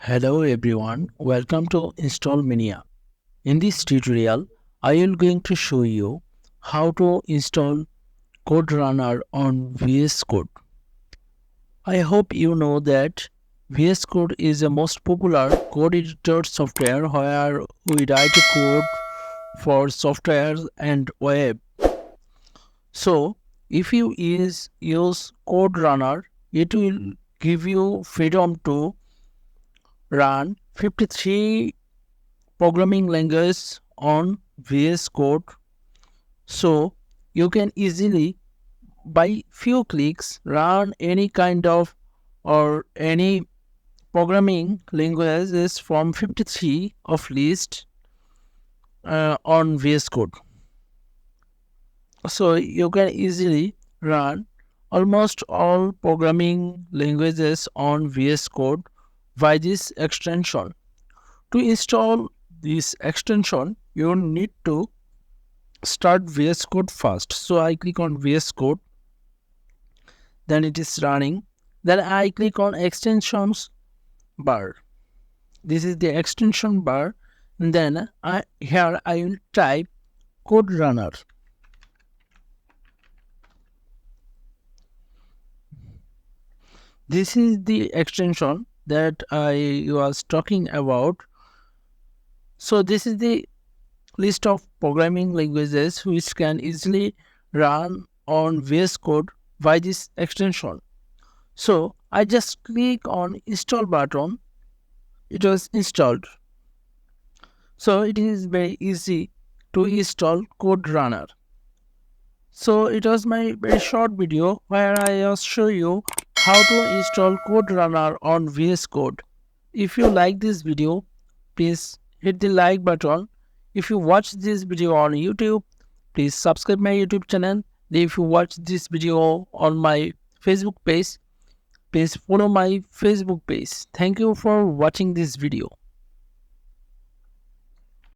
Hello everyone, welcome to install Mania. In this tutorial, I am going to show you how to install Code Runner on VScode. I hope you know that VScode is the most popular code editor software where we write code for software and web. So, if you use Code Runner, it will give you freedom to run 53 programming language on VS Code, so you can easily by few clicks run any kind of or any programming languages from 53 of list on VS Code. So you can easily run almost all programming languages on VS Code by this extension. To install this extension, you need to start VS Code first. So I click on VS Code, then it is running. Then I click on extensions bar. This is the extension bar. And then here I will type Code Runner. This is the extension that I was talking about. So this is the list of programming languages which can easily run on VS Code by this extension. So I just click on install button. It was installed. So it is very easy to install Code Runner. So it was my very short video where I just show you how to install Code Runner on VS Code. If you like this video, please hit the like button. If you watch this video on YouTube, please subscribe my YouTube channel. If you watch this video on my Facebook page, please follow my Facebook page. Thank you for watching this video.